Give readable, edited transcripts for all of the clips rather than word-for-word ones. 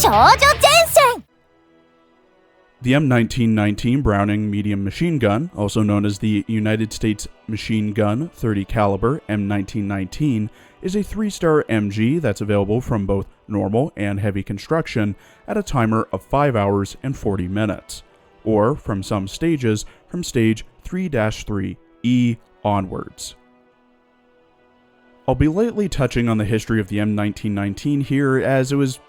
The M1919 Browning medium machine gun, also known as the United States Machine Gun 30 caliber M1919, is a 3-star MG that's available from both normal and heavy construction at a timer of 5 hours and 40 minutes, or from some stages from stage 3-3E onwards. I'll be lightly touching on the history of the M1919 here, as it was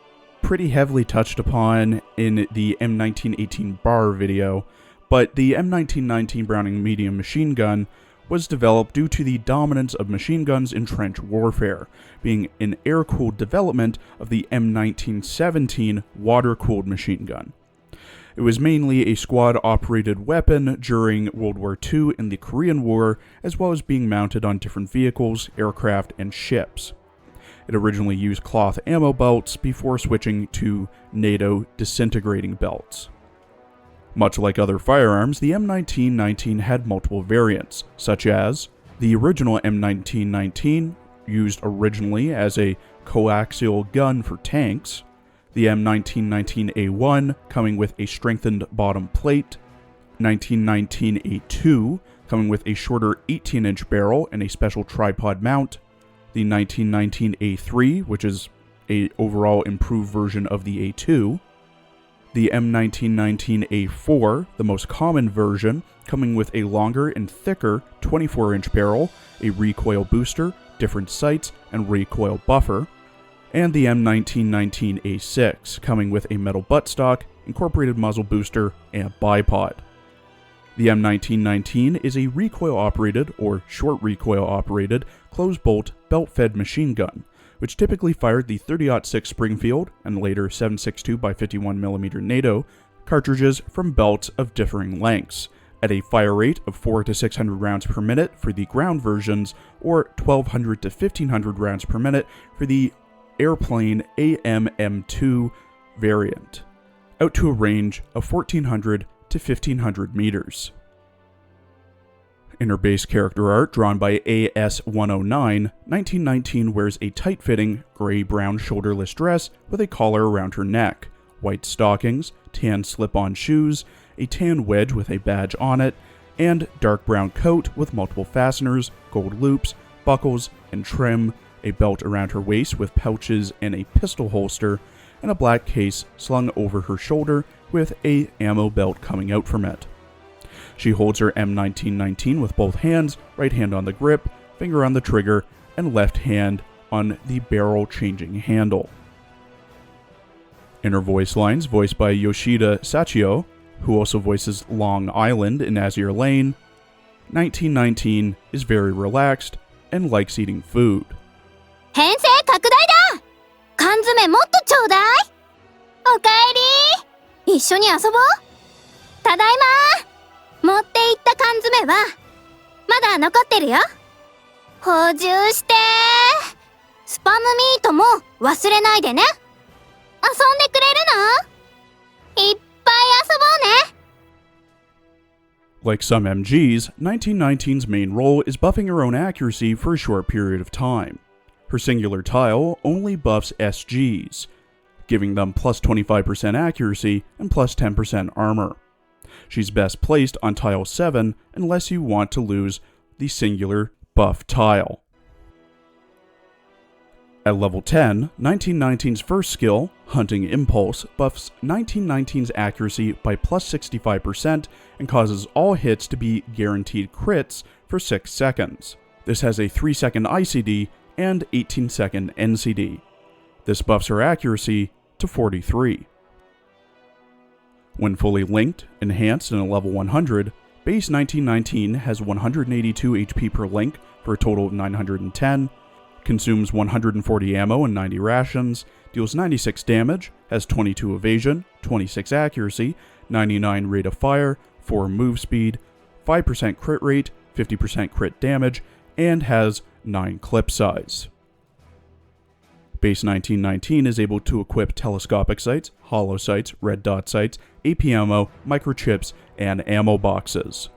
pretty heavily touched upon in the M1918 bar video, but the M1919 Browning medium machine gun was developed due to the dominance of machine guns in trench warfare, being an air-cooled development of the M1917 water-cooled machine gun. It was mainly a squad-operated weapon during World War II and the Korean War, as well as being mounted on different vehicles, aircraft, and ships. It originally used cloth ammo belts before switching to NATO disintegrating belts. Much like other firearms, the M1919 had multiple variants, such as the original M1919, used originally as a coaxial gun for tanks, the M1919A1, coming with a strengthened bottom plate, 1919A2, coming with a shorter 18-inch barrel and a special tripod mount, the 1919A3, which is an overall improved version of the A2, the M1919A4, the most common version, coming with a longer and thicker 24-inch barrel, a recoil booster, different sights, and recoil buffer, and the M1919A6, coming with a metal buttstock, incorporated muzzle booster, and bipod. The M1919 is a recoil-operated, or short recoil-operated, closed-bolt, belt-fed machine gun, which typically fired the 30-06 Springfield and later 7.62 by 51mm NATO cartridges from belts of differing lengths, at a fire rate of 400 to 600 rounds per minute for the ground versions, or 1200 to 1500 rounds per minute for the airplane AMM2 variant, out to a range of 1400 to 1500 meters. In her base character art, drawn by AS109, 1919 wears a tight-fitting, gray-brown shoulderless dress with a collar around her neck, white stockings, tan slip-on shoes, a tan wedge with a badge on it, and dark brown coat with multiple fasteners, gold loops, buckles, and trim, a belt around her waist with pouches and a pistol holster, and a black case slung over her shoulder with a ammo belt coming out from it. She holds her M1919 with both hands, right hand on the grip, finger on the trigger, and left hand on the barrel-changing handle. In her voice lines, voiced by Yoshida Sachio, who also voices Long Island in Azure Lane, 1919 is very relaxed and likes eating food. 編成拡大だ！缶詰もっとちょうだい！おかえり！一緒に遊ぼう！ただいま！持っていった缶詰はまだ残ってるよ。補充してスパムミートも忘れないでね。遊んでくれるの？いっぱい遊ぼうね。Like some MGs, 1919's main role is buffing her own accuracy for a short period of time. Her singular tile only buffs SGs, giving them plus 25% accuracy and plus 10% armor. She's best placed on tile 7 unless you want to lose the singular buff tile. At level 10, 1919's first skill, Hunting Impulse, buffs 1919's accuracy by plus 65% and causes all hits to be guaranteed crits for 6 seconds. This has a 3-second ICD and 18-second NCD. This buffs her accuracy to 43. When fully linked, enhanced, and at level 100, base 1919 has 182 HP per link for a total of 910, consumes 140 ammo and 90 rations, deals 96 damage, has 22 evasion, 26 accuracy, 99 rate of fire, 4 move speed, 5% crit rate, 50% crit damage, and has 9 clip size. Base 1919 is able to equip telescopic sights, hollow sights, red dot sights, AP ammo, microchips, and ammo boxes.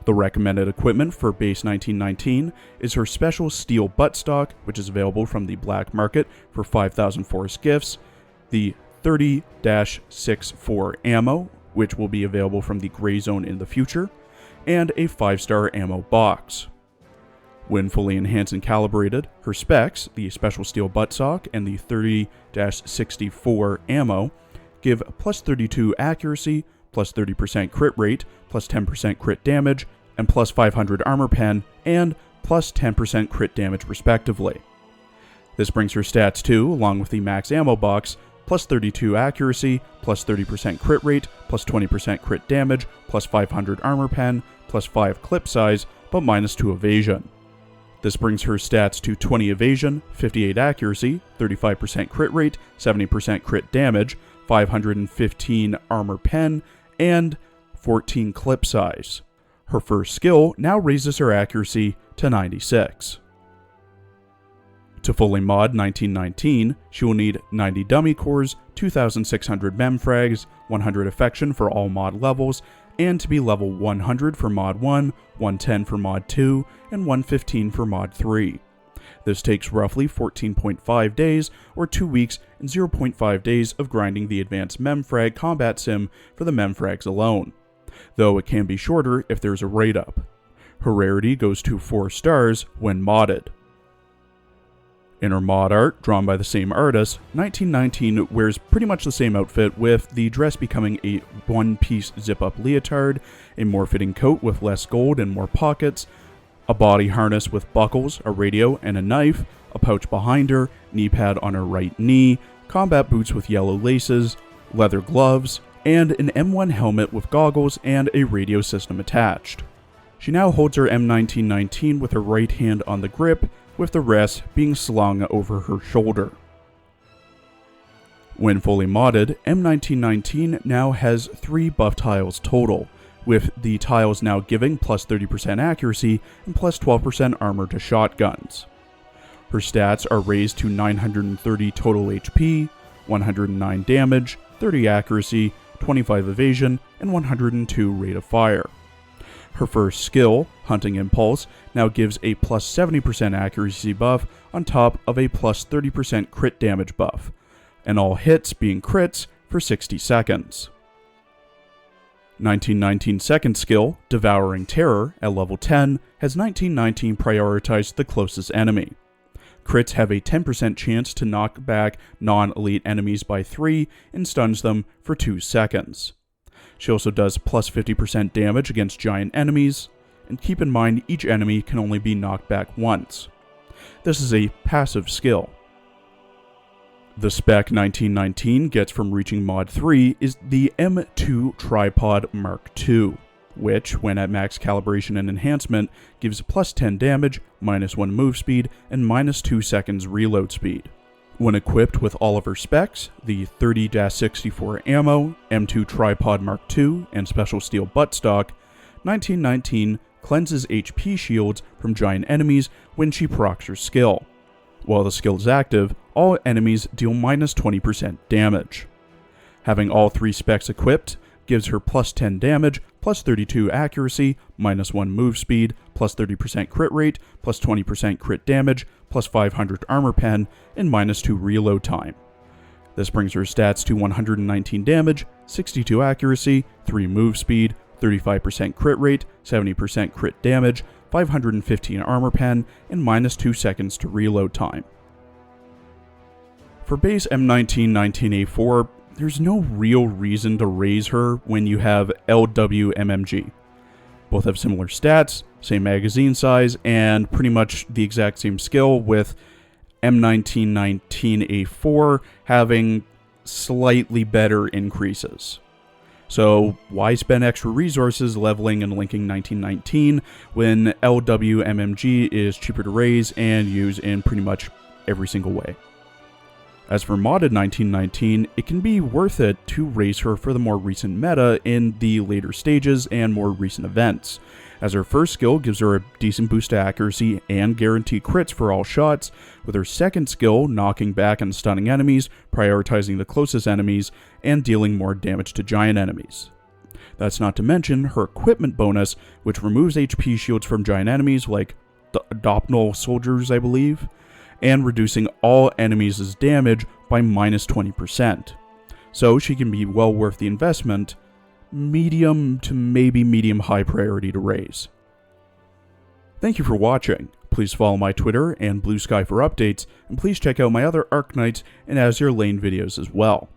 The recommended equipment for base 1919 is her special steel buttstock, which is available from the black market for 5,000 forest gifts, the 30-64 ammo, which will be available from the Gray Zone in the future, and a 5-star ammo box. When fully enhanced and calibrated, her specs, the Special Steel Buttstock and the 30-64 ammo, give plus 32 accuracy, plus 30% crit rate, plus 10% crit damage, and plus 500 armor pen, and plus 10% crit damage respectively. This brings her stats to, along with the max ammo box, plus 32 accuracy, plus 30% crit rate, plus 20% crit damage, plus 500 armor pen, plus 5 clip size, but minus 2 evasion. This brings her stats to 20 evasion, 58 accuracy, 35% crit rate, 70% crit damage, 515 armor pen, and 14 clip size. Her first skill now raises her accuracy to 96. To fully mod 1919, she will need 90 dummy cores, 2,600 mem frags, 100 affection for all mod levels, and to be level 100 for mod 1, 110 for mod 2, and 115 for mod 3. This takes roughly 14.5 days, or 2 weeks and 0.5 days of grinding the advanced memfrag combat sim for the memfrags alone, though it can be shorter if there's a rate up. Her rarity goes to 4 stars when modded. In her mod art, drawn by the same artist, 1919 wears pretty much the same outfit, with the dress becoming a one-piece zip-up leotard, a more fitting coat with less gold and more pockets, a body harness with buckles, a radio, and a knife, a pouch behind her, knee pad on her right knee, combat boots with yellow laces, leather gloves, and an M1 helmet with goggles and a radio system attached. She now holds her M1919 with her right hand on the grip, with the rest being slung over her shoulder. When fully modded, M1919 now has 3 buff tiles total, with the tiles now giving plus 30% accuracy and plus 12% armor to shotguns. Her stats are raised to 930 total HP, 109 damage, 30 accuracy, 25 evasion, and 102 rate of fire. Her first skill, Hunting Impulse, now gives a plus 70% accuracy buff on top of a plus 30% crit damage buff, and all hits being crits for 60 seconds. 1919's second skill, Devouring Terror, at level 10, has 1919 prioritized the closest enemy. Crits have a 10% chance to knock back non-elite enemies by 3 and stuns them for 2 seconds. She also does plus 50% damage against giant enemies, and keep in mind each enemy can only be knocked back once. This is a passive skill. The spec 1919 gets from reaching mod 3 is the M2 Tripod Mark II, which, when at max calibration and enhancement, gives plus 10 damage, minus 1 move speed, and minus 2 seconds reload speed. When equipped with all of her specs, the 30-64 ammo, M2 Tripod Mark II, and Special Steel Buttstock, 1919 cleanses HP shields from giant enemies when she procs her skill. While the skill is active, all enemies deal minus 20% damage. Having all 3 specs equipped gives her plus 10 damage, plus 32 accuracy, minus 1 move speed, plus 30% crit rate, plus 20% crit damage, plus 500 armor pen, and minus 2 reload time. This brings her stats to 119 damage, 62 accuracy, 3 move speed, 35% crit rate, 70% crit damage, 515 armor pen, and minus 2 seconds to reload time. For base M1919A4, there's no real reason to raise her when you have LWMMG. Both have similar stats, same magazine size, and pretty much the exact same skill, with M1919A4 having slightly better increases. So why spend extra resources leveling and linking 1919 when LWMMG is cheaper to raise and use in pretty much every single way? As for modded 1919, it can be worth it to raise her for the more recent meta in the later stages and more recent events, as her first skill gives her a decent boost to accuracy and guaranteed crits for all shots, with her second skill knocking back and stunning enemies, prioritizing the closest enemies, and dealing more damage to giant enemies. That's not to mention her equipment bonus, which removes HP shields from giant enemies like the Adoptional Soldiers, I believe, and reducing all enemies' damage by minus 20%. so she can be well worth the investment, medium to maybe medium high priority to raise. Thank you for watching. Please follow my Twitter and Blue Sky for updates, and please check out my other Arknights and Azure Lane videos as well.